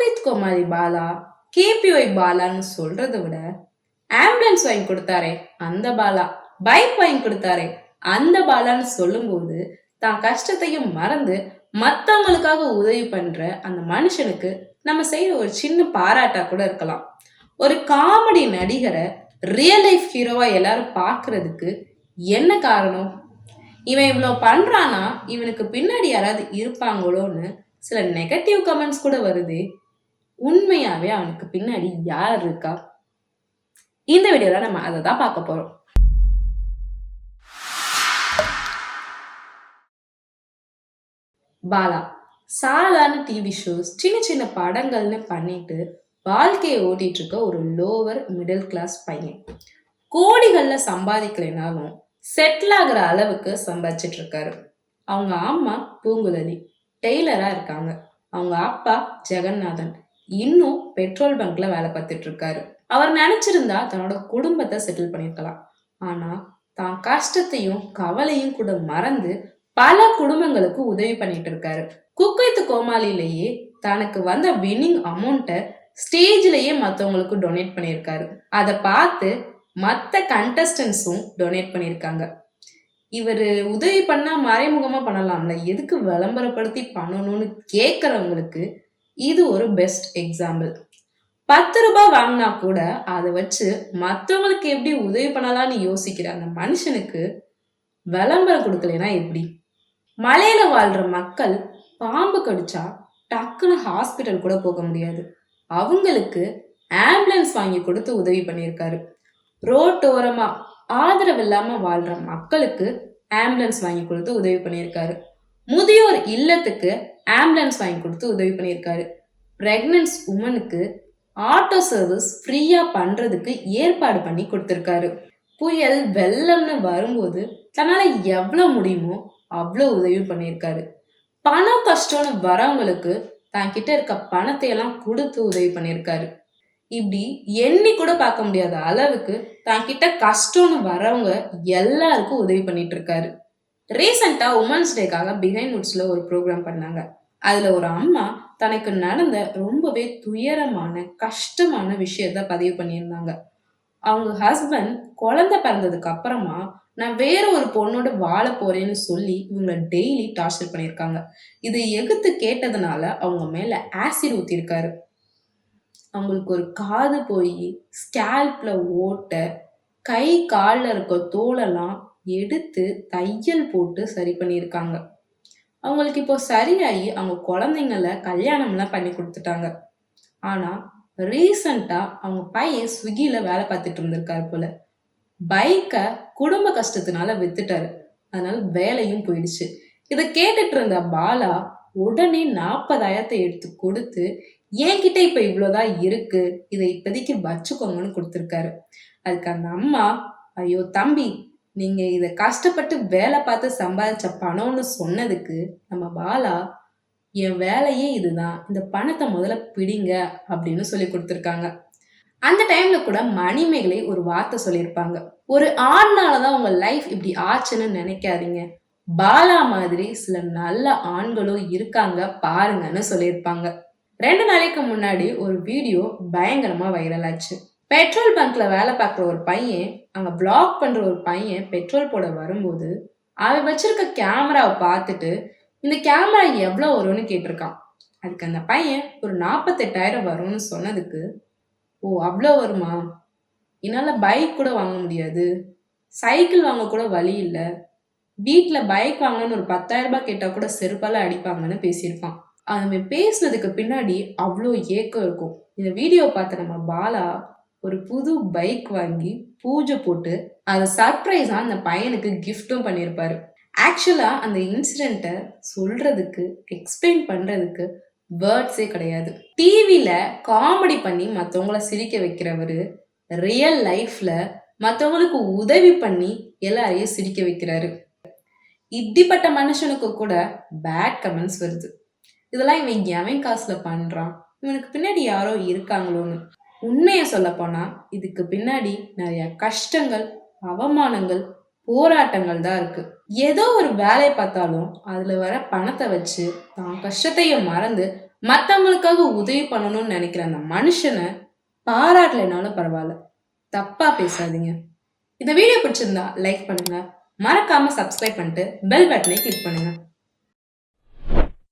Cook with கோமாளி Bala, KPY பாலான்னு சொல்றதை விட ambulance வாங்கி கொடுத்தாரே அந்த பாலா, பைக் வாங்கி கொடுத்தாரே அந்த பாலான்னு சொல்லும்போது தான் கஷ்டத்தையும் மறந்து மத்தவங்களுக்காக உதவி பண்ற அந்த மனுஷனுக்கு நம்ம செய்யற ஒரு சின்ன பாராட்டா கூட இருக்கலாம். ஒரு காமெடி நடிகரை ரியல் லைஃப் ஹீரோவா எல்லாரும் பாக்குறதுக்கு என்ன காரணம்? இவன் இவ்வளவு பண்றானா இவனுக்கு பின்னாடி யாராவது இருப்பாங்களோன்னு சில நெகட்டிவ் கமெண்ட்ஸ் கூட வருது. உண்மையாவே அவனுக்கு பின்னாடி யார் இருக்கா? இந்த வீடியோல நம்ம அதை தான் பார்க்க போறோம். பாலா சாதாரண டிவி ஷோஸ், சின்ன சின்ன படங்கள்னு பண்ணிட்டு வாழ்க்கையை ஓட்டிட்டு இருக்க ஒரு லோவர் மிடில் கிளாஸ் பையன். கோடிகள்ல சம்பாதிக்கலைனாலும் செட்டில் ஆகுற அளவுக்கு சம்பாதிச்சிட்டு இருக்காரு. அவங்க அம்மா பூங்குழலி டெய்லரா இருக்காங்க. அவங்க அப்பா ஜெகநாதன் இன்னும் பெட்ரோல் பங்க்ல வேலை பார்த்துட்டு இருக்காரு. அவர் நினைச்சிருந்தா தன்னோட குடும்பத்தை செட்டில் பண்ணிருக்கலாம். ஆனா தான் கஷ்டத்தையும் கவலையும் கூட மறந்து பல குடும்பங்களுக்கு உதவி பண்ணிட்டு இருக்காரு. குக்வித் கோமாளிலேயே தனக்கு வந்த வின்னிங் அமௌண்ட்டை ஸ்டேஜ்லயே மத்தவங்களுக்கு டொனேட் பண்ணியிருக்காரு. அதை பார்த்து மற்ற கண்டஸ்டன்ஸும் டொனேட் பண்ணியிருக்காங்க. இவர் உதவி பண்ணா மறைமுகமா பண்ணலாம்ல, எதுக்கு விளம்பரப்படுத்தி பண்ணணும்னு கேட்கறவங்களுக்கு இது ஒரு பெஸ்ட் எக்ஸாம்பிள். 10 ரூபாய் வாங்கினா கூட அதை வச்சு மற்றவங்களுக்கு எப்படி உதவி பண்ணலாம்னு யோசிக்கிற அந்த மனுஷனுக்கு விளம்பரம் கொடுக்கலனா எப்படி? மலையில வாழ்ற மக்கள் பாம்பு கடிச்சா டக்குன்னு ஹாஸ்பிட்டல் கூட போக முடியாது. அவங்களுக்கு ஆம்புலன்ஸ் வாங்கி கொடுத்து உதவி பண்ணியிருக்காரு. ரோட்டோரமா ஆதரவு இல்லாம வாழ்ற மக்களுக்கு ஆம்புலன்ஸ் வாங்கி கொடுத்து உதவி பண்ணியிருக்காரு. முதியோர் இல்லத்துக்கு ஆம்புலன்ஸ் வாங்கி கொடுத்து உதவி பண்ணியிருக்காரு. பிரெக்னன்ஸ் உமனுக்கு ஆட்டோ சர்வீஸ் ஃப்ரீயா பண்றதுக்கு ஏற்பாடு பண்ணி கொடுத்திருக்காரு. புயல் வெள்ளம்னு வரும்போது தன்னால எவ்வளவு முடியுமோ அவ்வளவு உதவி பண்ணியிருக்காரு. பணம் கஷ்டம்னு வரவங்களுக்கு தான் கிட்ட இருக்க பணத்தை எல்லாம் கொடுத்து உதவி பண்ணியிருக்காரு. இப்படி எண்ணி கூட பார்க்க முடியாத அளவுக்கு தான் கிட்ட கஷ்டம்னு வரவங்க எல்லாருக்கும் உதவி பண்ணிட்டு இருக்காரு. ரீசெண்டா உமன்ஸ் டேக்காக பிஹைண்ட் வுட்ஸ்ல ஒரு ப்ரோக்ராம் பண்ணாங்க. அதுல ஒரு அம்மா தனக்கு நடந்த ரொம்பவே துயரமான கஷ்டமான விஷயத்த பதிவு பண்ணியிருந்தாங்க. அவங்க ஹஸ்பண்ட் குழந்தை பிறந்ததுக்கு அப்புறமா நான் வேற ஒரு பொண்ணோட வாழ போறேன்னு சொல்லி இவங்களை டெய்லி டார்ச்சர் பண்ணியிருக்காங்க. இது எகுத்து கேட்டதுனால அவங்க மேல ஆசிட் ஊத்திருக்காரு. அவங்களுக்கு ஒரு காது போய் ஸ்கேல்ப்ல ஓட்ட, கை காலில் இருக்க தோலெல்லாம் எடுத்து தையல் போட்டு சரி பண்ணியிருக்காங்க. அவங்களுக்கு இப்போ சரியாகி அவங்க குழந்தைங்கள கல்யாணம்லாம் பண்ணி கொடுத்துட்டாங்க. ஆனா ரீசண்டா அவங்க பையன் ஸ்விக்கில வேலை பார்த்துட்டு இருந்திருக்காரு போல. பைக்கை குடும்ப கஷ்டத்தினால வித்துட்டாரு. அதனால வேலையும் போயிடுச்சு. இதை கேட்டுட்டு இருந்த பாலா உடனே 40,000 எடுத்து கொடுத்து என்கிட்ட இப்ப இவ்வளவுதான் இருக்கு, இதை இப்போதைக்கு வச்சுக்கோங்கன்னு கொடுத்துருக்காரு. அதுக்கு அந்த அம்மா, ஐயோ தம்பி, நீங்க இதை கஷ்டப்பட்டு வேலை பார்த்து சம்பாதிச்ச பணம்னு சொன்னதுக்கு நம்ம பாலா, என் வேலையே இதுதான், இந்த பணத்தை முதல்ல பிடிங்க அப்படின்னு சொல்லி கொடுத்துருக்காங்க. அந்த டைம்ல கூட மணிமேகலை ஒரு வார்த்தை சொல்லியிருப்பாங்க, ஒரு ஆண்னாலதான் உங்க லைஃப் இப்படி ஆச்சுன்னு நினைக்காதீங்க, பாலா மாதிரி சில நல்ல ஆண்களும் இருக்காங்க பாருங்கன்னு சொல்லியிருப்பாங்க. 2 நாளைக்கு முன்னாடி ஒரு வீடியோ பயங்கரமா வைரல் ஆச்சு. பெட்ரோல் பங்க்ல வேலை பார்க்குற ஒரு பையன், அங்க பிளாக் பண்ற ஒரு பையன் பெட்ரோல் போட வரும்போது அவன் வச்சிருக்க கேமராவை பார்த்துட்டு இந்த கேமரா எவ்வளவு வரும்னு கேட்டிருக்கான். அதுக்கு அந்த பையன் ஒரு 48,000 வரும்னு சொன்னதுக்கு, ஓ அவ்வளோ வருமா, என்னால பைக் கூட வாங்க முடியாது, சைக்கிள் வாங்க கூட வழி இல்லை, வீட்டுல பைக் வாங்கணும்னு ஒரு 10,000 ரூபாய் கேட்டா கூட செருப்பால அடிப்பாங்கன்னு பேசியிருப்பான். அவன் பேசுனதுக்கு பின்னாடி அவ்வளோ ஏக்கம் இருக்கும். இந்த வீடியோ பார்த்த நம்ம பாலா ஒரு புது பைக் வாங்கி பூஜை போட்டு அதை சர்ப்ரைஸா அந்த பையனுக்கு கிஃப்டும் பண்ணியிருப்பாரு. ஆக்சுவலா அந்த இன்சிடென்ட்டை சொல்றதுக்கு, எக்ஸ்பிளைன் பண்றதுக்கு வேர்ட்ஸே கிடையாது. டிவில காமெடி பண்ணி மற்றவங்கள சிரிக்க வைக்கிறவரு ரியல் லைஃப்ல மற்றவங்களுக்கு உதவி பண்ணி எல்லாரையும் சிரிக்க வைக்கிறாரு. இப்படிப்பட்ட மனுஷனுக்கு கூட பேட் கமெண்ட்ஸ் வருது. இதெல்லாம் இவன் எவன் காசுல பண்றான், இவனுக்கு பின்னாடி யாரோ இருக்காங்களோன்னு. உண்மைய சொல்ல போனா இதுக்கு பின்னாடி நிறைய கஷ்டங்கள், அவமானங்கள், போராட்டங்கள் தான் இருக்கு. ஏதோ ஒரு வேலையை பார்த்தாலும் அதுல வர பணத்தை வச்சு தான் கஷ்டத்தையும் மறந்து மத்தவங்களுக்காக உதவி பண்ணணும்னு நினைக்கிற அந்த மனுஷனை பாராட்டலைனாலும் பரவாயில்ல, தப்பா பேசாதீங்க. இந்த வீடியோ பிடிச்சிருந்தா லைக் பண்ணுங்க, மறக்காம சப்ஸ்கிரைப் பண்ணிட்டு பெல் பட்டனை கிளிக் பண்ணுங்க.